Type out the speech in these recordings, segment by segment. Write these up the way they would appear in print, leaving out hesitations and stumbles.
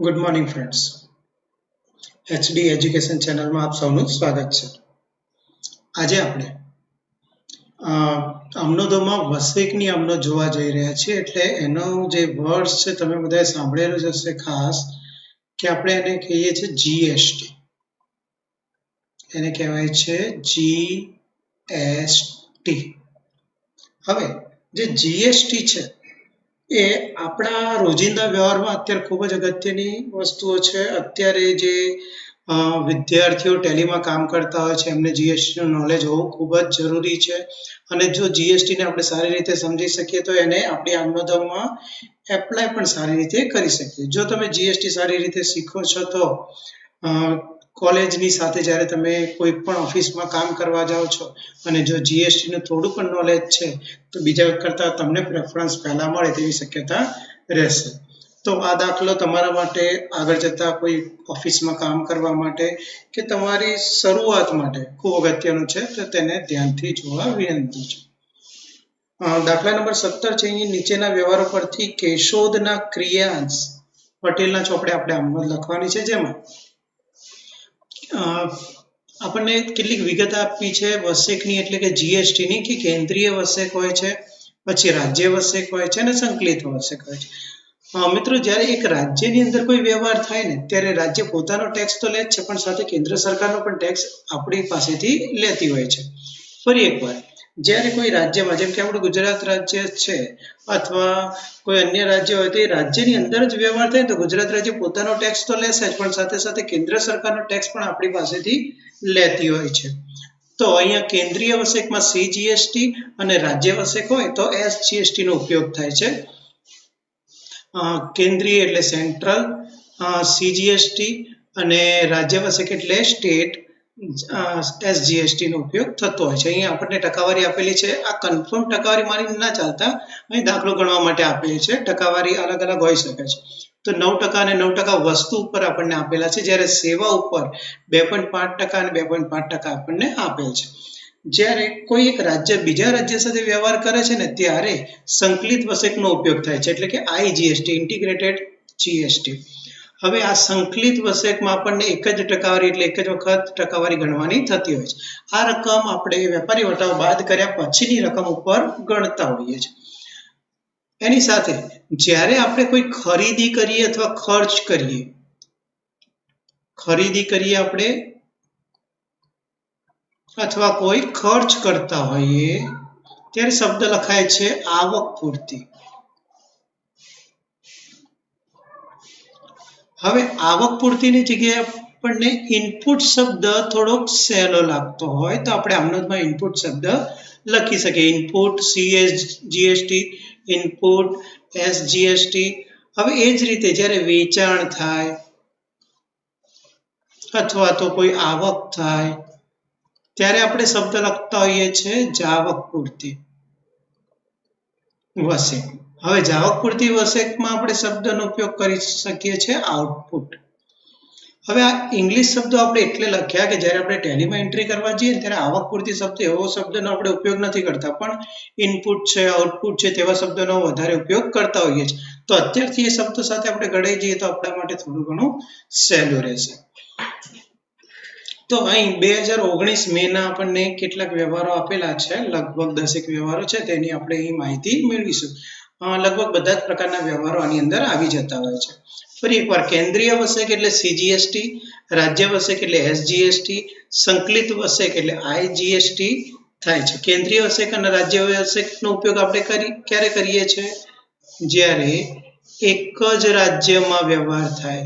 Good morning friends. HD education ચેનલમાં આપ સૌનું સ્વાગત છે. આજે આપણે અમનોદોમાં વસેકની અમનો જોવા જઈ રહ્યા છીએ. એટલે એનો જે વર્ડ છે તમે બધાએ સાંભળેલું જ હશે ખાસ, કે આપણે એને કહીએ છીએ જીએસટી. એને કહેવાય છે જીએસટી. હવે જે જીએસટી છે એ આપણા રોજિંદા વ્યવહારમાં અત્યારે ખૂબ જ અગત્યની વસ્તુઓ છે. અત્યારે જે વિદ્યાર્થીઓ ટેલીમાં કામ કરતા હોય છે એમને જીએસટીનું નોલેજ હોવું ખૂબ જ જરૂરી છે. અને જો જીએસટીને આપણે સારી રીતે સમજી શકીએ તો એને આપણી આમદોદમાં એપ્લાય પણ સારી રીતે કરી શકીએ. જો તમે જીએસટી સારી રીતે શીખો છો તો કોલેજની સાથે જ્યારે તમે કોઈ પણ ઓફિસમાં કામ કરવા જાઓ છો અને જો જીએસટીનું થોડું પણ નોલેજ છે તો બીજા કરતાં તમને પ્રેફરન્સ પહેલાં મળે તેવી શક્યતા રહેશે. તો આ દાખલો તમારા માટે આગળ જતાં કોઈ ઓફિસમાં કામ કરવા માટે કે તમારી શરૂઆત માટે ખૂબ અગત્યનું છે, તો તેને ધ્યાનથી જોવા વિનંતી છે. દાખલા નંબર 17 છે. અહીં નીચેના વ્યવહારો પરથી કેશોદના ક્રિયાંશ પટેલના ચોપડે આપણે આમનો લખવાની છે, જેમાં આપણને કેટલીક વિગત આપી છે વસેકની, એટલે કે જીએસટીની, કે કેન્દ્રીય વસેક હોય છે, પછી રાજ્ય વસેક હોય છે અને સંકલિત વસેક હોય છે. મિત્રો, જ્યારે એક રાજ્યની અંદર કોઈ વ્યવહાર થાય ને ત્યારે રાજ્ય પોતાનો ટેક્સ તો લે જ છે, પણ સાથે કેન્દ્ર સરકારનો પણ ટેક્સ આપણી પાસેથી લેતી હોય છે. ફરી એકવાર, જ્યારે કોઈ રાજ્યમાં, જેમ કે આપણું ગુજરાત રાજ્ય છે અથવા કોઈ અન્ય રાજ્ય હોય તો એ રાજ્યની અંદર જ વ્યવહાર થાય તો ગુજરાત રાજ્ય પોતાનો ટેક્સ તો લેશે જ, પણ સાથે સાથે કેન્દ્ર સરકારનો ટેક્સ પણ આપણી પાસેથી લેતી હોય છે. તો અહીંયા કેન્દ્રીય વસેકમાં સીજીએસટી અને રાજ્ય વસેક હોય તો એસજીએસટી નો ઉપયોગ થાય છે. કેન્દ્રીય એટલે સેન્ટ્રલ, સીજીએસટી અને રાજ્ય વસેક એટલે સ્ટેટ એસજીએસટી નો ઉપયોગ થતો હોય છે. અહીંયા આપણને ટકાવારી આપેલી છે. આ કન્ફર્મ ટકાવારી માની ના ચાલતા, અહીં દાખલો ગણવા માટે આપેલી છે. ટકાવારી અલગ અલગ હોઈ શકે છે. તો 9% અને 9% વસ્તુ ઉપર આપણને આપેલા છે, જ્યારે સેવા ઉપર 2.5% અને 2.5% આપણને આપેલ છે. જ્યારે કોઈ એક રાજ્ય બીજા રાજ્ય સાથે વ્યવહાર કરે છે ને ત્યારે સંકલિત વસેકનો ઉપયોગ થાય છે, એટલે કે આઈજીએસટી, ઇન્ટિગ્રેટેડ જીએસટી. હવે આ સંકલિત વસેકમાં આપણને એક જ ટકાવારી એટલે એક જ વખત ટકાવારી ગણવાની થતી હોય છે. આ રકમ આપણે વેપારી વટાવ બાદ કર્યા પછીની રકમ ઉપર ગણતા હોઈએ છીએ. એની સાથે જ્યારે આપણે કોઈ ખરીદી કરીએ અથવા ખર્ચ કરીએ, આપણે અથવા કોઈ ખર્ચ કરતા હોઈએ ત્યારે શબ્દ લખાય છે આવક પૂર્તિ. હવે આવક પૂર્તિની જગ્યાએ આપણને ઇનપુટ શબ્દ થોડોક સહેલો લાગતો હોય તો આપણે આમનોદમાં ઇનપુટ શબ્દ લખી શકીએ. Input CSGST, input SGST. હવે એ જ રીતે જ્યારે વેચાણ થાય અથવા તો કોઈ આવક થાય ત્યારે આપણે શબ્દ લખતા હોઈએ છીએ જાવક પૂર્તિ વસેક. હવે જાવક પૂર્તિ વસેકમાં આપણે શબ્દનો ઉપયોગ કરી શકીએ છીએ આઉટપુટ. હવે આ ઇંગ્લિશ શબ્દો આપણે એટલે લખ્યા કે જ્યારે આપણે ટેલીમાં એન્ટ્રી કરવા જઈએ ત્યારે આવક પૂર્તિ શબ્દ એવો શબ્દનો આપણે ઉપયોગ નથી કરતા, પણ ઇનપુટ છે, આઉટપુટ છે તેવા શબ્દોનો વધારે ઉપયોગ કરતા હોઈએ છીએ. તો અત્યારથી એ શબ્દો સાથે આપણે ઘડાઈ જઈએ તો આપણા માટે થોડું ઘણું સહેલું રહેશે. તો અહીં 2019 મેના આપણને કેટલાક વ્યવહારો આપેલા છે, લગભગ 10 વ્યવહારો છે, તેની આપણે અહીં માહિતી મેળવીશું. લગભગ બધા જ પ્રકારના વ્યવહારો આની અંદર આવી જતા હોય છે. ફરી એકવાર, કેન્દ્રીય વસેક એટલે સીજીએસટી, રાજ્ય વસેક એટલે એસજીએસટી, સંકલિત વસેક એટલે આઈજીએસટી થાય છે. કેન્દ્રીય વસેક અને રાજ્ય વસેકનો ઉપયોગ આપણે ક્યારે કરીએ છીએ? જ્યારે એક જ રાજ્યમાં વ્યવહાર થાય,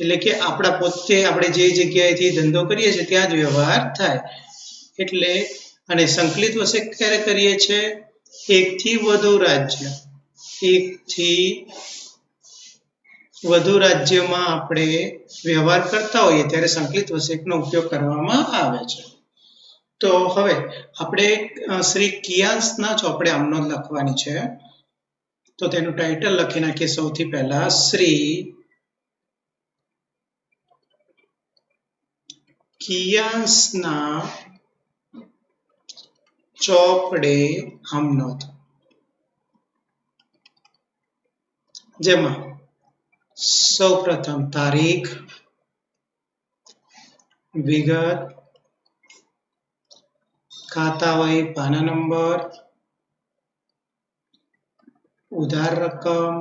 એટલે કે આપણા પોતે આપણે જે જગ્યાએથી ધંધો કરીએ છીએ ત્યાં જ વ્યવહાર થાય એટલે. અને સંકલિત વસેક ક્યારે કરીએ છીએ? એકથી વધુ રાજ્યમાં આપણે વ્યવહાર કરતા હોઈએ ત્યારે સંકલિત વસેકનો ઉપયોગ કરવામાં આવે છે. તો હવે આપણે શ્રી કિયાંશના ચોપડે આમનોંધ લખવાની છે. તો તેનું ટાઇટલ લખી નાખીએ સૌથી પહેલા, શ્રી કિયાંશના ચોપડે આમનોંધ, જેમાં સૌપ્રથમ તારીખ, વિગત, ખાતા વહી પાના નંબર, ઉધાર રકમ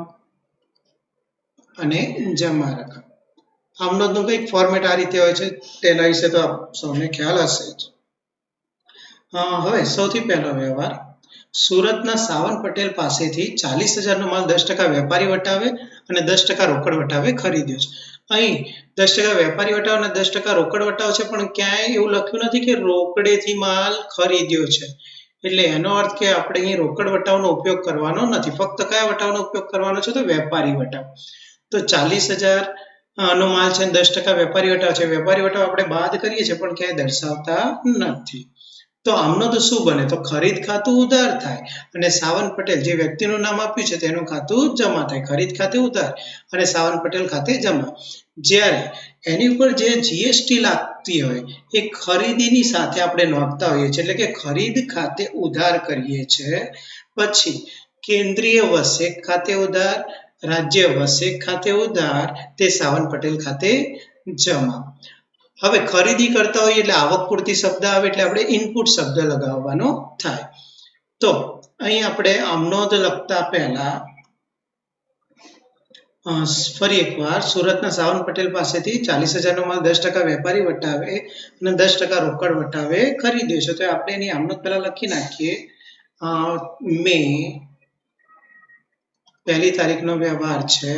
અને જમા રકમ. આમનોંધનું કંઈક ફોર્મેટ આ રીતે હોય છે, તેના વિશે તો આપ સૌને ખ્યાલ હશે જ. હવે સૌથી પહેલો વ્યવહાર, સુરતના સાવન પટેલ પાસેથી 40,000નો માલ 10% વેપારી વટાવે અને 10% રોકડ વટાવે ખરીદ્યો છે. અહીં 10% વેપારી વટાવ અને 10% રોકડ વટાવ છે, પણ ક્યાંય એવું લખ્યું નથી કે રોકડેથી માલ ખરીદ્યો છે. એટલે એનો અર્થ કે આપણે અહીં રોકડ વટાવનો ઉપયોગ કરવાનો નથી, ફક્ત કયા વટાવનો ઉપયોગ કરવાનો છે? તો વેપારી વટાવ. તો 40,000 નો માલ છે, 10% વેપારી વટાવ છે. વેપારી વટાવ આપણે બાદ કરીએ છીએ, પણ ક્યાંય દર્શાવતા નથી. તો આમનો તો શું બને? તો ખરીદ ખાતું ઉધાર થાય અને સાવન પટેલ જે વ્યક્તિનું નામ આપ્યું છે તેનું ખાતું જમા થાય. ખરીદ ખાતે ઉધાર અને સાવન પટેલ ખાતે જમા. જ્યારે એની ઉપર જે જીએસટી લાગતી હોય એ ખરીદીની સાથે આપણે નોંધતા હોઈએ છીએ, એટલે કે ખરીદ ખાતે ઉધાર કરીએ છીએ. પછી કેન્દ્રીય વસેક ખાતે ઉધાર, રાજ્ય વસેક ખાતે ઉધાર, તે સાવન પટેલ ખાતે જમા. હવે ખરીદી કરતા હોઈએ એટલે આવક પૂરતી શબ્દ આવે એટલે આપણે ઇનપુટ શબ્દ લગાવવાનો થાય. તો અહીં આપણે આમનોંધ લખતા પહેલા ફરી એકવાર, સુરતના સાવન પટેલ પાસેથી 40,000નો માલ 10% વેપારી વટાવે અને 10% રોકડ વટાવે ખરીદ્યો છે. તો આપણે એની આમનોંધ પહેલા લખી નાખીએ. મે 1લી તારીખનો વ્યવહાર છે.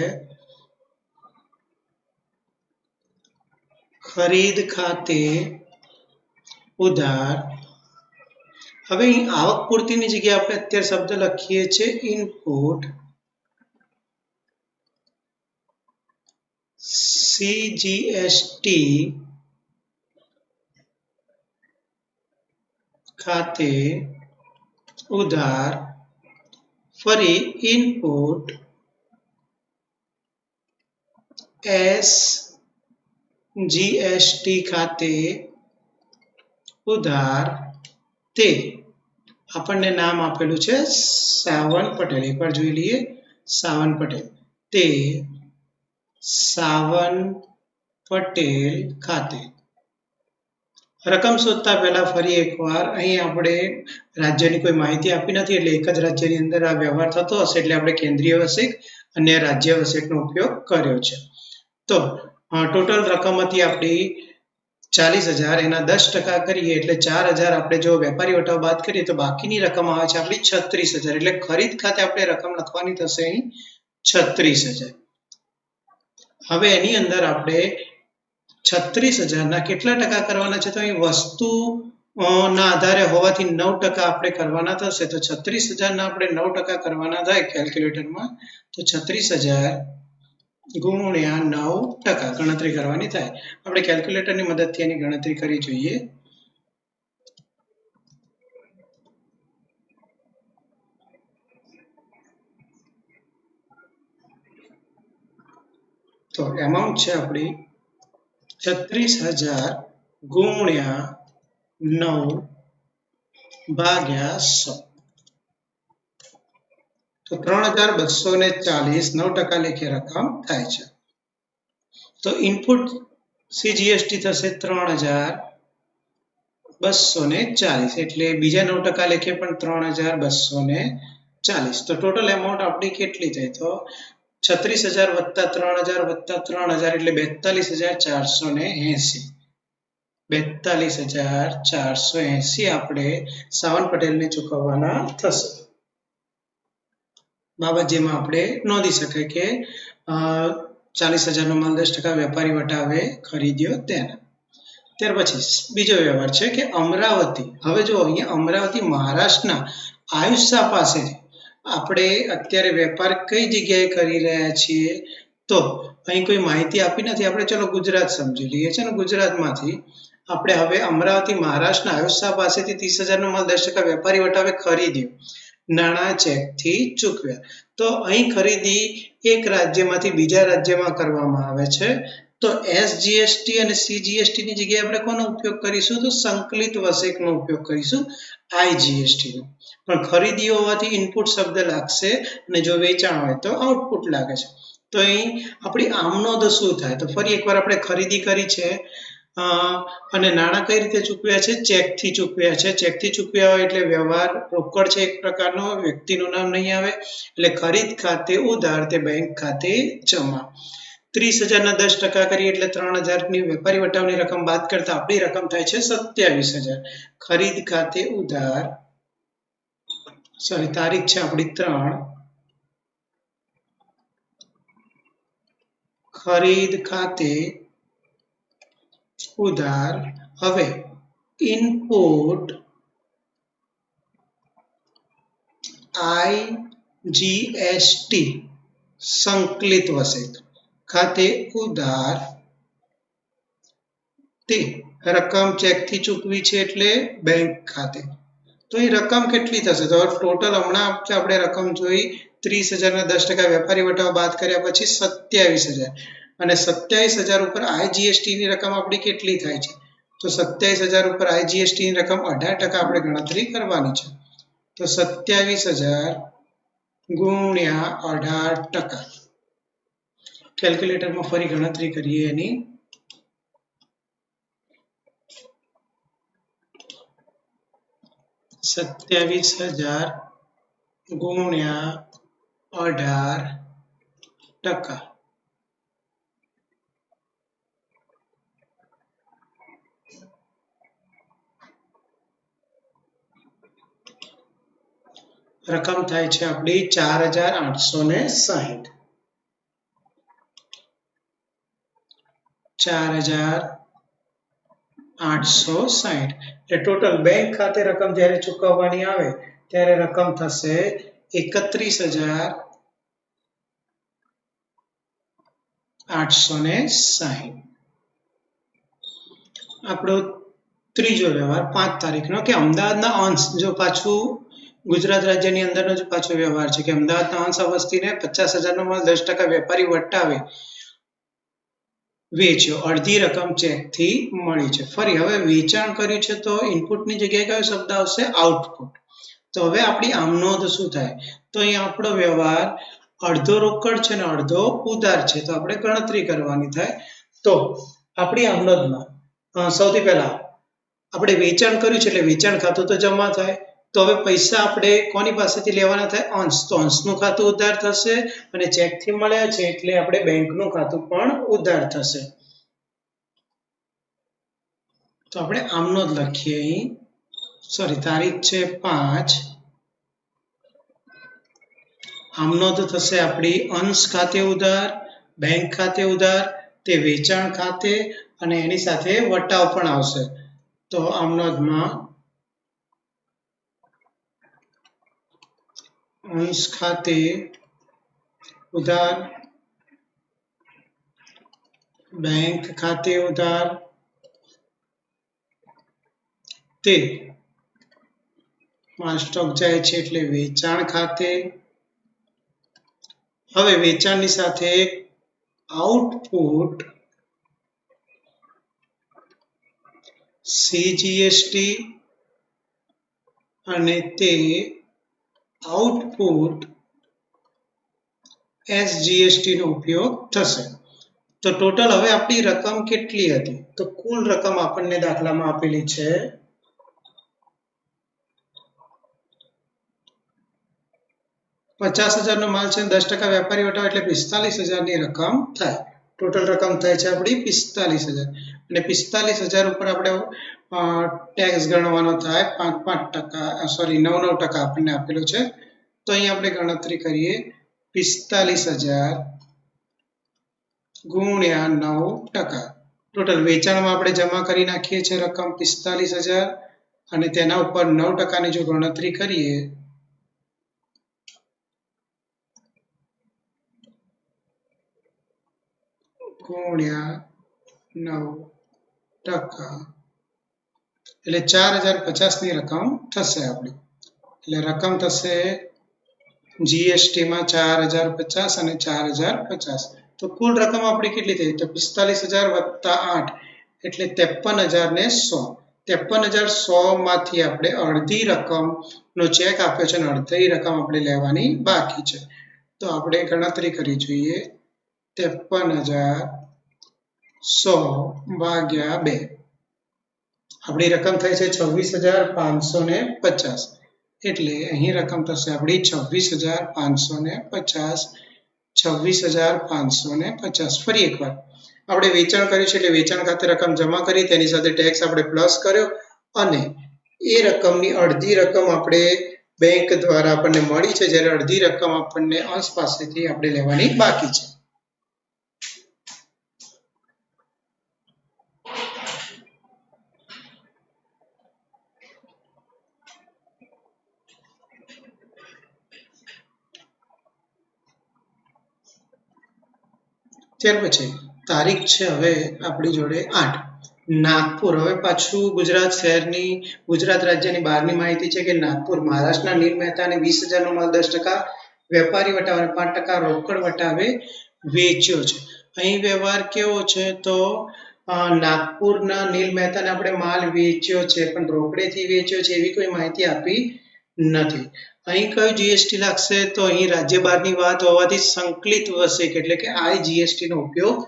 ખરીદ ખાતે ઉધાર. હવે અહીં આવક પૂર્તિની જગ્યાએ આપણે અત્યારે શબ્દ લખીએ છીએ ઇનપુટ. CGST ખાતે ઉધાર. ફરી ઇનપુટ SGST ખાતે ઉધાર. તે આપણને નામ આપેલું છે સાવન પટેલ. એકવાર જોઈ લઈએ. સાવન પટેલ. તે સાવન પટેલ ખાતે. રકમ શોધતા પહેલા ફરી એકવાર અહીં આપણે રાજ્યની કોઈ માહિતી આપી નથી, એટલે એક જ રાજ્યની અંદર આ વ્યવહાર થતો હશે, એટલે આપણે કેન્દ્રીય વસેક અને રાજ્ય વસેકનો ઉપયોગ કર્યો છે. તો ટોટલ રકમ હતી આપણી 40,000, એના 10% કરીએ એટલે 4,000. આપણે જો વેપારી વટાવ બાદ કરીએ તો બાકીની રકમ આવે છે આપણી 36,000. એટલે ખરીદ ખાતે આપણે રકમ લખવાની થશે અહીં 36,000. હવે એની અંદર આપણે 36,000ના કેટલા ટકા કરવાના છે? તો અહીં વસ્તુ ના આધારે હોવાથી 9% આપણે કરવાના થશે. તો 36,000ના આપણે 9% કરવાના થાય કેલ્ક્યુલેટરમાં. તો 36,000 ગુણ્યા 9% ગણતરી કરવાની થાય. આપણે કેલ્ક્યુલેટરની મદદથી એની ગણતરી કરી જોઈએ. તો એમાઉન્ટ છે આપણી 36,000 ગુણ્યા 9 ભાગ્યા 100. તો 3,240 9% લેખે રકમ થાય છે. તો ઇનપુટ CGST થશે 3,240, એટલે બીજા 9% લેખે પણ 3,240. તો ટોટલ એમાઉન્ટ આપણી કેટલી થઈ? તો 36,000 વત્તા 3,000 વત્તા 3,000 એટલે 42,480. 42,480 આપણે સાવન પટેલને ચૂકવવાના થશે. બાબત જેમાં આપણે નોંધી શકાય કે 40,000નો માલ 10% વેપારી વટાવે ખરીદ્યો તેના. ત્યાર પછી બીજો વ્યવહાર છે કે અમરાવતી. હવે જો અહીંયા અમરાવતી મહારાષ્ટ્રના આયુષ્યા પાસેથી આપણે અત્યારે વેપાર કઈ જગ્યાએ કરી રહ્યા છીએ? તો અહીં કોઈ માહિતી આપી નથી. આપણે ચલો ગુજરાત સમજી લઈએ છીએ, અને ગુજરાતમાંથી આપણે હવે અમરાવતી મહારાષ્ટ્રના આયુષ્યા પાસેથી 30,000નો માલ 10% વેપારી વટાવે ખરીદ્યો, નાણાં ચેકથી ચૂકવ્યા. તો અહીં ખરીદી એક રાજ્યમાંથી બીજા રાજ્યમાં કરવામાં આવે છે. તો SGST અને CGST ની જગ્યાએ આપણે કોનો ઉપયોગ કરીશું? તો સંકલિત વસેકનો ઉપયોગ કરીશું, IGST નો. પણ ખરીદી હોવાથી ઇનપુટ શબ્દ લાગશે અને જો વેચાણ હોય તો આઉટપુટ લાગે છે. તો અહીં આપણી આમનોંધ શું થાય? તો ફરી એકવાર આપણે ખરીદી કરી છે અને નાણાં કઈ રીતે ચૂકવ્યા છે? ચેકથી ચૂકવ્યા છે. ચેકથી ચૂકવ્યા હોય એટલે વ્યવહાર રોકડ છે એક પ્રકારનો, વ્યક્તિનું નામ નહીં આવે. એટલે ખરીદ ખાતે ઉધાર તે બેંક ખાતે જમા. 30,000 ના 10% કરીએ એટલે 3,000 ની વેપારી વટાવની રકમ બાદ કરતા આપણી રકમ થાય છે 27,000. ખરીદ ખાતે ઉધાર, તારીખ છે આપણી 3, ખરીદ ખાતે ઉધાર. હવે ઇનપુટ IGST સંકલિત વસેટ ખાતે ઉધાર તે રકમ ચેકથી ચૂકવી છે એટલે બેંક ખાતે. તો એ રકમ કેટલી થશે? તો ટોટલ હમણાં આપણે રકમ જોઈ 30,000 ના 10% વેપારી વટાવ બાદ કર્યા પછી 27,000 અને 27,000 ઉપર IGST ની રકમ આપણી કેટલી થાય છે? તો 27,000 ઉપર IGST ની રકમ 18% આપણે ગણતરી કરવાની છે. તો 27,000 ગુણ્યા 18%. કેલ્ક્યુલેટરમાં ફરી ગણતરી કરીએ એની. 27,000 ગુણ્યા 18%. રકમ થાય છે આપણી 4,860. 4,860 એટલે ટોટલ બેંક ખાતે રકમ જ્યારે ચૂકવવાની આવે ત્યારે રકમ થશે 31,860. આપણો ત્રીજો વ્યવહાર 5 તારીખનો કે અમદાવાદના અંશ, જો પાછું ગુજરાત રાજ્યની અંદરનો જ પાછો વ્યવહાર છે કે અમદાવાદના અંશ વસ્તીને 50,000 નો માલ 10% વેપારી વટાવે વેચ્યો, અડધી રકમ ચેકથી મળી છે. ફરી હવે વેચાણ કર્યું છે તો ઇનપુટની જગ્યાએ કયો શબ્દ આવશે? આઉટપુટ. તો હવે આપણી આમનોંધ શું થાય? તો અહીં આપણો વ્યવહાર અડધો રોકડ છે ને અડધો ઉધાર છે, તો આપણે ગણતરી કરવાની થાય. તો આપણી આમનોંધમાં સૌથી પહેલા આપણે વેચાણ કર્યું છે એટલે વેચાણ ખાતું તો જમા થાય. તો હવે પૈસા આપણે કોની પાસેથી લેવાના થાય? અંશ. તો અંશનું ખાતું ઉધાર થશે અને ચેકથી મળ્યા છે એટલે આપણે બેંકનું ખાતું પણ ઉધાર થશે. તો આપણે આમનોંધ લખીએ અહીં. તારીખ છે 5. આમનોંધ થશે આપણી અંશ ખાતે ઉધાર, બેંક ખાતે ઉધાર, તે વેચાણ ખાતે અને એની સાથે વટાવ પણ આવશે. તો આમનોંધમાં અંશ ખાતે ઉધાર, બેંક ખાતે ઉધાર, તે માલ સ્ટોક જાય છે એટલે વેચાણ ખાતે. હવે વેચાણની સાથે આઉટપુટ CGST અને તે આઉટપુટ SGST નો ઉપયોગ થશે. તો ટોટલ હવે આપણી રકમ કેટલી હતી? તો કુલ રકમ આપણને દાખલામાં આપેલી છે 50,000 નો માલ છે, 10% વેપારી વટાવ એટલે 45,000 ની રકમ થાય. ટોટલ રકમ થાય છે આપણી 45,000 અને 45,000 ઉપર આપણે ટેક્સ ગણવાનો થાય 9% આપણને આપેલો છે. તો અહીં આપણે ગણતરી કરીએ 45,000 ગુણ્યા 9%. ટોટલ વેચાણમાં આપણે જમા કરી નાખીએ છીએ રકમ 45,000 અને તેના ઉપર 9% ની જો ગણતરી કરીએ ગુણ્યા 9% એટલે 4,050 ની રકમ થશે આપણી. એટલે રકમ થશે GST માં 4,050 અને 4,050. તો કુલ રકમ આપણી કેટલી થઈ? તો 45,000 વત્તા 8 એટલે 53,100. 53,100 માંથી આપણે અડધી રકમ નો ચેક આપ્યો છે અને અડધી રકમ આપણે લેવાની બાકી છે. તો આપણે ગણતરી કરી જોઈએ 53,100 ભાગ્યા 2 આપણી રકમ થાય છે 26,550 એટલે અહીં રકમ થશે આપણી 26,550 26,550 ફરી એકવાર આપણે વેચાણ કર્યું છે એટલે વેચાણ ખાતે રકમ જમા કરી તેની સાથે ટેક્સ આપણે પ્લસ કર્યો અને એ રકમની અડધી રકમ આપણે બેંક દ્વારા આપણને મળી છે જ્યારે અડધી રકમ આપણને અંશ પાસેથી આપણે લેવાની બાકી છે ત્યાર પછી તારીખ છે હવે આપણી જોડે 8 નાગપુર હવે પાછું ગુજરાત શહેરની ગુજરાત રાજ્યની બહારની માહિતી છે કે નાગપુર મહારાષ્ટ્રના નીલ મહેતાને 20,000 નો માલ 10% વેપારી વટાવે 5% રોકડ વટાવે વેચ્યો છે અહીં વ્યવહાર કેવો છે તો નાગપુરના નીલ મહેતાને આપણે માલ વેચ્યો છે પણ રોકડેથી વેચ્યો છે એવી કોઈ માહિતી આપી નથી અહીં કયું જીએસટી લાગશે તો અહીં રાજ્ય બહારની વાત હોવાથી સંકલિત વસેક એટલે કે આ જીએસટી નો ઉપયોગ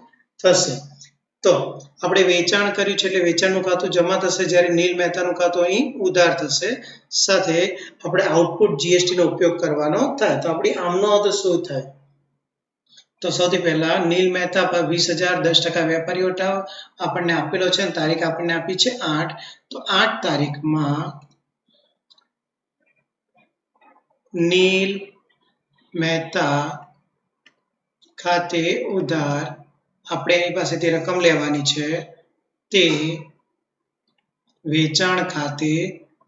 થશે તો આપણે વેચાણ કર્યું છે એટલે વેચાણનું ખાતું જમા થશે જ્યારે નીલ મહેતાનું ખાતું અહીં ઉધાર થશે સાથે આપણે આઉટપુટ જીએસટી નો ઉપયોગ કરવાનો થાય તો આપણી આમનો તો શું થાય તો સૌથી પહેલા નીલ મહેતા પર 20,000 10% વેપારી વટાવ આપણને આપેલો છે અને તારીખ આપણને આપી છે 8 તો 8 તારીખમાં નીલ મહેતા ખાતે ઉધાર આપણે એની પાસેથી રકમ લેવાની છે તે વેચાણ ખાતે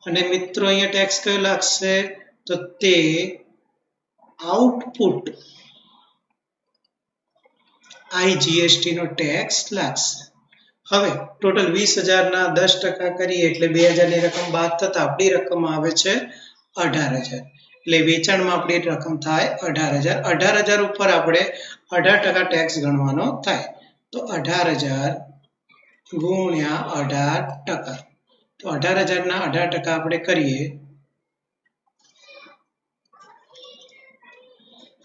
અને મિત્રો અહીંયા ટેક્સ કયો લાગશે તો તે આઉટપુટ આઈજીએસટી નો ટેક્સ લાગશે હવે ટોટલ 20,000 ના 10% કરીએ એટલે 2,000 ની રકમ બાદ થતા આપણી રકમ આવે છે 18,000 એટલે વેચાણમાં આપણી રકમ થાય 18,000 18,000 ઉપર આપણે 18% ટેક્સ ગણવાનો થાય તો 18,000 ગુણ્યા 18% તો 18,000 ના 18% આપણે કરીએ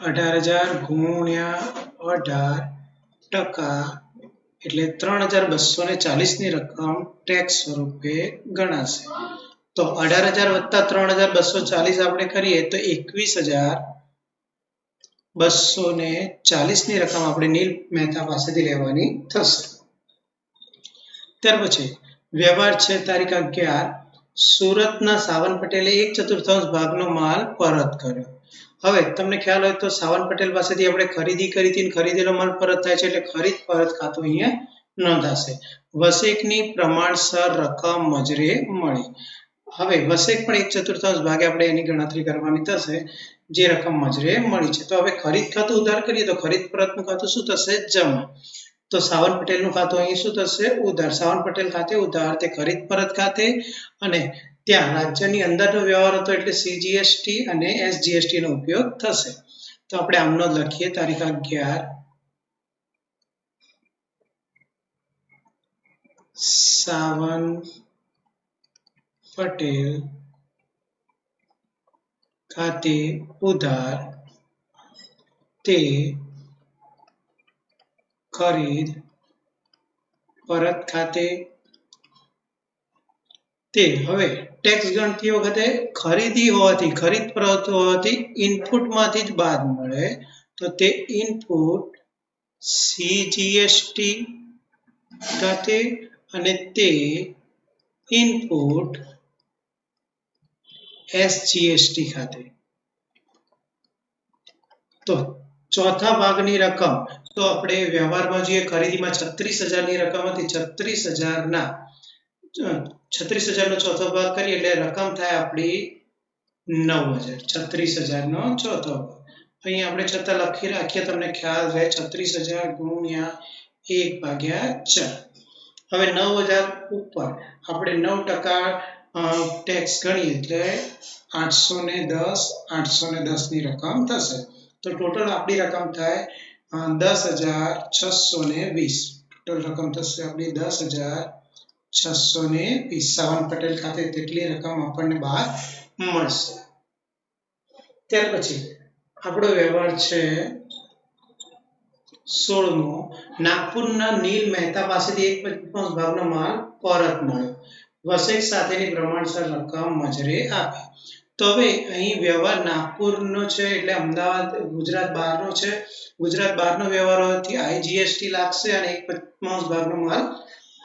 18,000 ગુણ્યા 18% એટલે 3,240 ની રકમ ટેક્સ સ્વરૂપે ગણાશે તો 18,000 વત્તા 3,240 આપણે કરીએ તો 21,240 ની રકમ આપણે નીલ મહેતા પાસેથી લેવાની થશે ત્યાર પછી વ્યવહાર છે તારીખ 11 સુરતના સાવન પટેલે 1/4 ભાગનો માલ પરત કર્યો હવે તમને ખ્યાલ હોય તો સાવન પટેલ પાસેથી આપણે ખરીદી કરી હતી ખરીદેલો માલ પરત થાય છે એટલે ખરીદ પરત ખાતું અહીંયા નોંધાશે વસેકની પ્રમાણસર રકમ મજરે મળી હવે વસેક પણ 1/4 ભાગે આપણે એની ગણતરી કરવાની થશે જે રકમ મજરે મળી છે તો હવે ખરીદ ખાતું ઉધાર કરીએ તો ખરીદ પરતનું ખાતું શું થશે જમા તો સાવન પટેલનું ખાતું અહીં શું થશે ઉધાર સાવન પટેલ ખાતે ઉધાર તે ખરીદ પરત ખાતે અને ત્યાં રાજ્યની અંદરનો વ્યવહાર હતો એટલે સીજીએસટી અને એસજીએસટી નો ઉપયોગ થશે તો આપણે આમનો લખીએ તારીખ 11 સાવન પટેલ ખાતે ઉધાર તે ખરીદ પરત ખાતે તે હવે ટેક્સ ગણતી વખતે ખરીદી હોવાથી ખરીદ પરત હોવાથી ઇનપુટમાંથી જ બાદ મળે તો તે ઇનપુટ સીજીએસટી ખાતે અને તે ઇનપુટ એસજીએસટી ખાતે તો ચોથા ભાગની રકમ તો આપણે વ્યવહારમાં જોઈએ ખરીદીમાં 36,000 ની રકમ હતી 36,000 ના 36,000 નો ચોથો ભાગ કરીએ એટલે રકમ થાય આપણી 9,000 36,000 નો ચોથો ભાગ અહીં આપણે છતાં લખી રાખીએ તમને ખ્યાલ રહે 36,000 ગુણ્યા 1/4 હવે 9,000 ઉપર આપણે 9% ટેક્સ ગણીએ એટલે 810 ની રકમ થશે તો ટોટલ આપણી રકમ થાય 10,620 ટોટલ રકમ થશે આપણી 10,620 સાવન પટેલ ખાતે તેટલી રકમ આપણને બહાર મળશે ત્યાર પછી આપણો વ્યવહાર છે 16મો, નાગપુરના નીલ મહેતા પાસેથી 1/5 ભાગનો માલ પરત મળ્યો. વસેક સાથેની પ્રમાણસર રકમ મજરે આપી. તો હવે અહીં વ્યવહાર નાગપુરનો છે એટલે અમદાવાદ ગુજરાત બહારનો છે. ગુજરાત બહારનો વ્યવહાર હોવાથી આઈજીએસટી લાગશે અને 1/5 ભાગનો માલ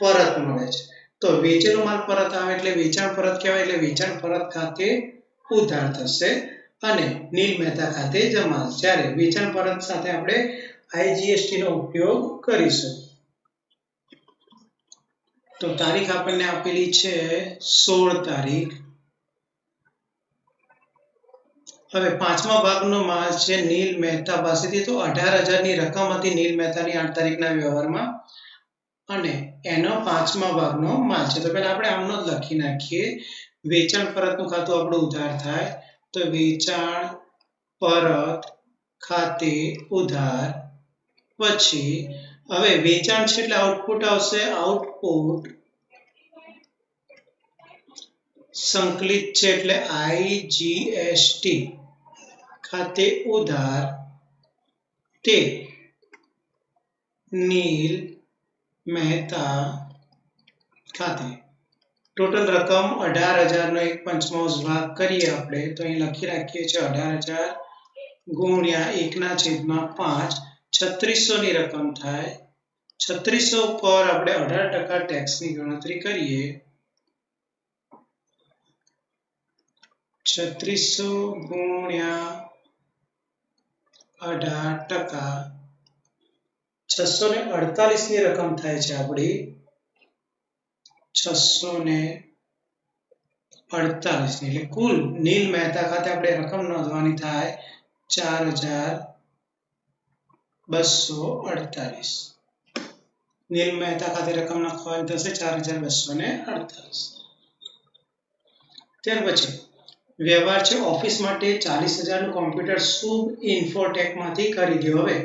પરત મળે છે. તો વેચેલો માલ પરત આવે એટલે વેચાણ પરત કહેવાય. એટલે વેચાણ પરત ખાતે ઉધાર થશે અને નીલ મહેતા ખાતે જમા. જ્યારે વેચાણ પરત સાથે આપણે આઈજીએસટી નો ઉપયોગ કરીશું. તો તારીખ આપણને આપેલી છે 16 તારીખ. હવે 5મા ભાગનો માલ છે નીલ મહેતા પાસેથી. તો 18,000 ની રકમ હતી નીલ મહેતાની 8 તારીખના વ્યવહારમાં અને એનો 5મા ભાગનો માલ છે. તો પહેલા આપણે આમનો જ લખી નાખીએ. વેચાણ પરતનું ખાતું આપણું ઉધાર થાય. તો વેચાણ પરત ખાતે ઉધાર. પછી હવે વેચાણ છે એટલે આઉટપુટ આવશે. આઉટપુટ સંકલિત છે એટલે આઈજીએસટી ખાતે ઉધાર તે નીલ મહેતા ખાતે. ટોટલ રકમ 18,000 નો 1/5 ભાગ કરીએ આપણે તો અહીં લખી રાખીએ છીએ 18,000 ગુણ્યા 1/5 3600 ની રકમ થાય. 3600 પર આપણે 18% ટેક્સની ગણતરી કરીએ. 3600 ગુણ્યા 18%, 648 ની રકમ થાય છે આપણી. 648 એટલે કુલ નીલ મહેતા ખાતે આપણે રકમ નોંધવાની થાય 4,248. નીલ મહેતા ખાતે રકમ લખવાની થશે 4,248. ત્યાર પછી વ્યવહાર છે ઓફિસ માટે 40,000 નું કોમ્પ્યુટર શુભ ઇન્ફોટેક માંથી ખરીદ્યો. હવે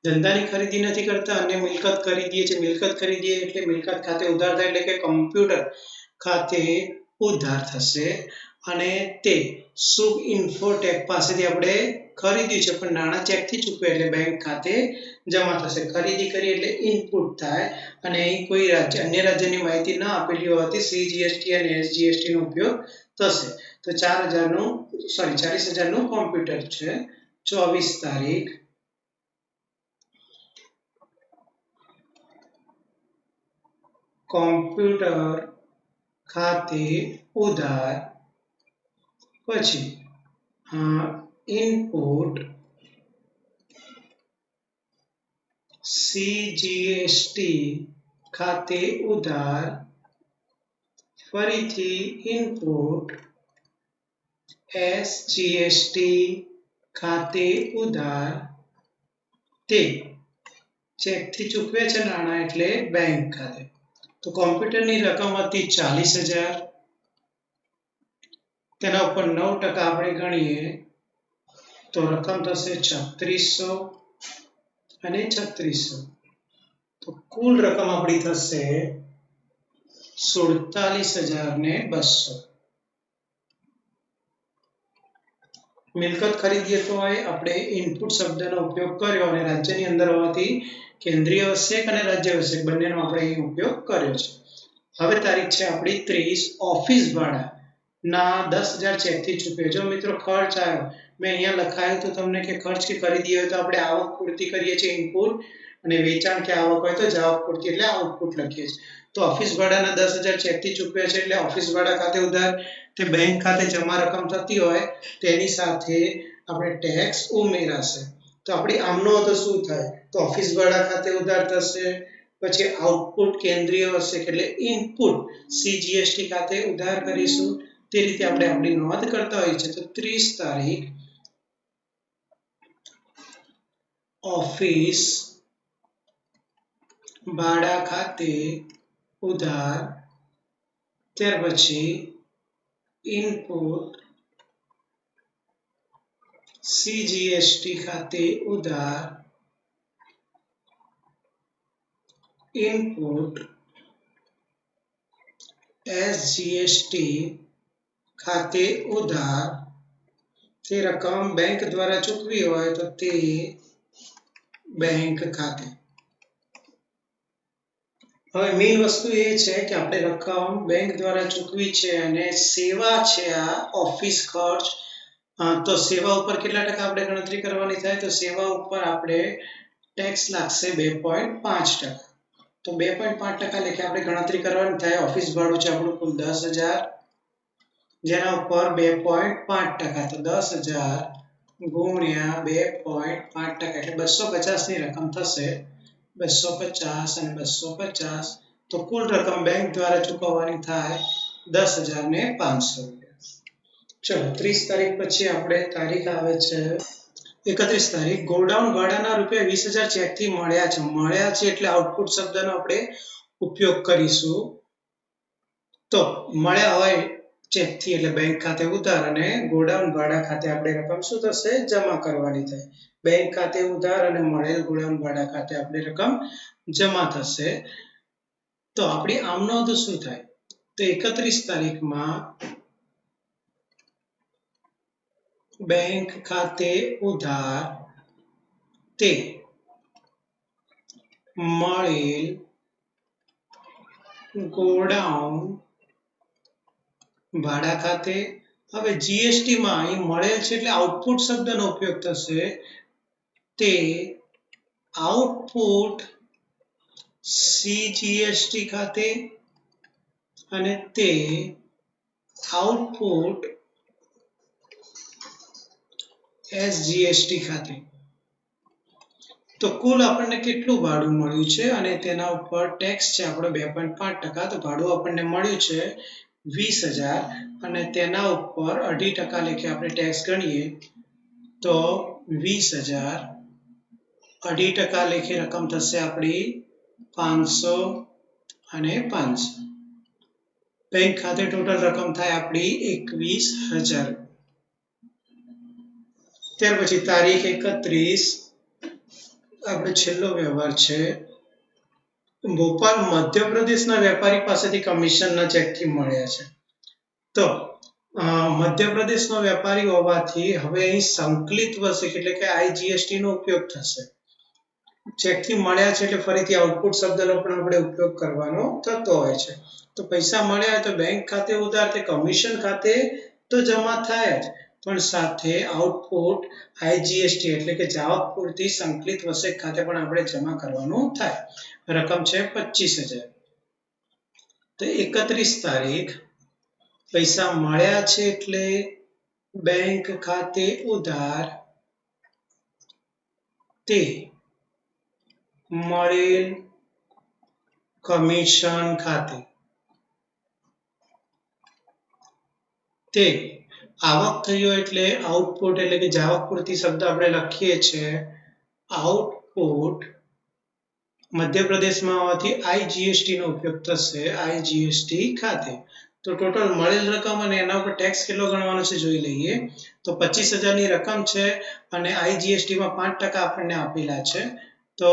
ધંધાની ખરીદી નથી કરતા અને મિલકત ખરીદીએ છીએ. મિલકત ખરીદીએ એટલે મિલકત ખાતે ઉધાર થાય એટલે કે કમ્પ્યુટર ખાતે ઉધાર થશે અને તે શુભ ઇન્ફોટેક પાસેથી આપણે ખરીદ્યું છે પણ નાણાં ચેકથી ચૂકવે એટલે બેંક ખાતે જમા થશે. ખરીદી કરી એટલે ઇનપુટ થાય અને અહીં કોઈ અન્ય રાજ્યની માહિતી ન આપેલી હોવાથી સીજીએસટી અને એસજીએસટી નો ઉપયોગ થશે. તો 40,000 નું કોમ્પ્યુટર છે. 24 તારીખ કોમ્પ્યુટર ખાતે ઉધાર. પછી ઇનપુટ સીજીએસટી ખાતે ઉધાર. ફરીથી ઇનપુટ એસજીએસટી ખાતે ઉધાર. તે ચેકથી ચૂકવે છે નાણાં એટલે બેંક ખાતે. તો કોમ્પ્યુટરની રકમ હતી 40,000. તેના ઉપર 9% આપણે ગણીએ તો રકમ થશે 3600 અને 3600. તો કુલ રકમ આપણી થશે 47,200. મિલકત ખરીદીએ તો આપણે ઇનપુટ શબ્દનો ઉપયોગ કર્યો અને રાજ્યની અંદર હોવાથી કેન્દ્રીય આવશ્યક અને રાજ્ય આવશ્યક બંનેનો આપણે અહીં ઉપયોગ કર્યો છે. હવે તારીખ છે આપણી 30. ઓફિસ ભાડાના 10,000 ચેકથી ચૂકવે. જો મિત્રો ખર્ચ આવ્યો મેં અહીંયા લખાયું તો તમને કે ખર્ચ કે ખરીદી હોય તો આપણે આવક પૂર્તિ કરીએ છીએ ઇનપુટ અને વેચાણ કે આવક હોય તો જાવક પૂર્તિ એટલે આઉટપુટ લખીએ છીએ. તો ઓફિસ ભાડાના 10,000 ચેકથી ચૂકવ્યા છે એટલે ઓફિસ ભાડા ખાતે ઉધાર. તે બેંક ખાતે જમા રકમ થતી હોય તેની સાથે આપણે ટેક્સ ઉમેરાશે. તો આપણી આમનો તો શું થાય તો ઓફિસ ભાડા ખાતે ઉધાર થશે. પછી આઉટપુટ કેન્દ્રીય આવશ્યક એટલે ઇનપુટ સીજીએસટી ખાતે ઉધાર કરીશું. તે રીતે આપણે આપણી નોંધ કરતા હોઈએ છીએ. તો 30 તારીખ ઓફિસ ભાડા ખાતે ઉધાર. ત્યાર પછી ઇનપુટ સીજીએસટી ખાતે ઉધાર. ઇનપુટ એસજીએસટી ખાતે ઉધાર. તે રકમ બેંક દ્વારા ચૂકવી હોય તો તે બેંક ખાતે. હવે મેઇન વસ્તુ એ છે કે આપણે રકમ બેંક દ્વારા ચૂકવી છે અને સેવા છે આ ઓફિસ ખર્ચ, તો સેવા ઉપર કેટલા ટકા આપણે ગણતરી કરવાની થાય? તો સેવા ઉપર આપણે ટેક્સ લાગશે 2.5%. તો 2.5% લેખે આપણે ગણતરી કરવાની થાય. ઓફિસ ભાડું છે આપણું કુલ 10,000, જેના ઉપર 2.5%, તો 10,000 ગુણ્યા 2.5% એટલે 250 ની રકમ થશે. 250 અને 250, તો કુલ રકમ બેંક દ્વારા ચૂકવવાની થાય 10,500 રૂપિયા. ચલો 30 તારીખ પછી આપણે તારીખ આવે છે 31 તારીખ. ગોડાઉન ભાડાના રૂપિયા 20,000 ચેકથી મળ્યા છે. મળ્યા છે એટલે આઉટપુટ શબ્દનો આપણે ઉપયોગ કરીશું. તો મળ્યા હોય ચેકથી એટલે બેંક ખાતે ઉધાર, અને ગોડાઉન ભાડા ખાતે આપણે રકમ શું થશે? જમા કરવાની થાય. બેંક ખાતે ઉધાર અને મળેલ ગોડાઉન ભાડા ખાતે આપણે રકમ જમા થશે. તો આપણી આમ નોંધ શું થાય? તો 31 તારીખમાં બેંક ખાતે ઉધાર તે મળેલ ગોડાઉન ભાડા ખાતે. હવે જીએસટી માં અહીં મળેલ છે એટલે આઉટપુટ શબ્દનો ઉપયોગ થશે. તે આઉટપુટ સીજીએસટી ખાતે અને તે આઉટપુટ એસજીએસટી ખાતે. તો કુલ આપણને કેટલું ભાડું મળ્યું છે અને તેના ઉપર ટેક્સ છે આપણો 2.5%. તો ભાડું આપણને મળ્યું છે 20,000 અને તેના ઉપર 2.5% લેખે આપણે ટેક્સ ગણીએ તો 20,000, 2.5% લેખે રકમ થશે આપણી 500 અને 500. બેંક ખાતે ટોટલ રકમ થાય આપણી 21,000. ત્યાર પછી તારીખ 31 આપણો છેલ્લો વ્યવહાર છે. ભોપાલ મધ્યપ્રદેશના વેપારી પાસેથી કમિશનના ચેકથી મળ્યા છે. તો મધ્યપ્રદેશનો વેપારી હોવાથી હવે અહીં સંકલિત વસેક એટલે કે આઈજીએસટી નો ઉપયોગ થશે. ચેકથી મળ્યા છે એટલે ફરીથી આઉટપુટ શબ્દનો પણ આપણે ઉપયોગ કરવાનો થતો હોય છે. તો પૈસા મળ્યા તો બેંક ખાતે ઉધાર, તે કમિશન ખાતે તો જમા થાય જ, પણ સાથે આઉટપુટ આઈજીએસટી એટલે કે જાવક પૂરતી સંકલિત વસેક ખાતે પણ આપણે જમા કરવાનું થાય. રકમ છે 25,000. તો 31 તારીખ પૈસા મળ્યા છે એટલે બેંક ખાતે ઉધાર તે મળેલ કમિશન ખાતે તે આવક થયો એટલે આઉટપુટ એટલે કે જાવક પૂરતી શબ્દ આપણે લખીએ છીએ. આઉટપુટ મધ્યપ્રદેશમાં હોવાથી આઈજીએસટી નો ઉપયોગ થશે. આઈજીએસટી ખાતે. તો ટોટલ મળેલ રકમ અને એના ઉપર ટેક્સ કેટલો ગણવાનો છે જોઈ લઈએ. તો 25,000 ની રકમ છે અને આઈજીએસટી માં 5% આપણને આપેલા છે. તો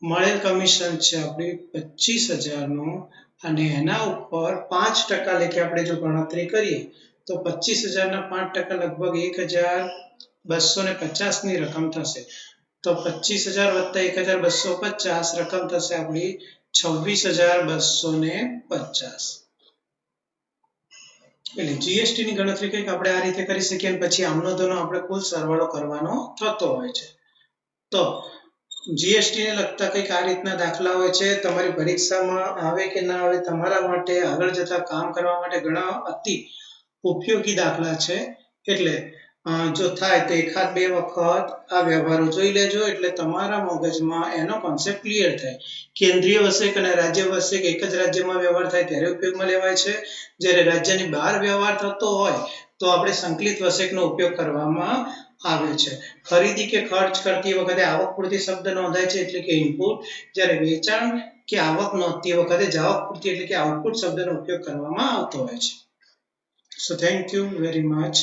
મળેલ કમિશન છે આપણી 25,000 નું અને એના ઉપર 5% લેખે આપણે જો ગણતરી કરીએ તો 25,000 ના 5% લગભગ 1,250 ની રકમ થશે. તો 25,000 વત્તા 1,250 રકમ થશે આપણી 26,250. એટલે જીએસટી ની ગણતરી કંઈક આપણે આ રીતે કરી શકીએ અને પછી આમનોંધોનો આપણે કુલ સરવાળો કરવાનો થતો હોય છે. તો જીએસટી ને લગતા કંઈક આ રીતના દાખલા હોય છે. તમારી પરીક્ષામાં આવે કે ના આવે, તમારા માટે આગળ જતા કામ કરવા માટે ઘણા અતિ ઉપયોગી દાખલા છે. એટલે જો થાય તો એકાદ બે વખત આ વ્યવહારો જોઈ લેજો એટલે તમારા મગજમાં એનો કોન્સેપ્ટ ક્લિયર થાય. કેન્દ્રીય વસેક અને રાજ્ય વસેક એક જ રાજ્યમાં વ્યવહાર થાય ત્યારે ઉપયોગમાં લેવાય છે. જ્યારે રાજ્યની બહાર વ્યવહાર થતો હોય તો આપણે સંકલિત વસેકનો ઉપયોગ કરવામાં આવે છે. ખરીદી કે ખર્ચ કરતી વખતે આવક પૂરતી શબ્દ નોંધાય છે એટલે કે ઇનપુટ. જ્યારે વેચાણ કે આવક નોંધતી વખતે જાવક પૂરતી એટલે કે આઉટપુટ શબ્દનો ઉપયોગ કરવામાં આવતો હોય છે. So thank you very much.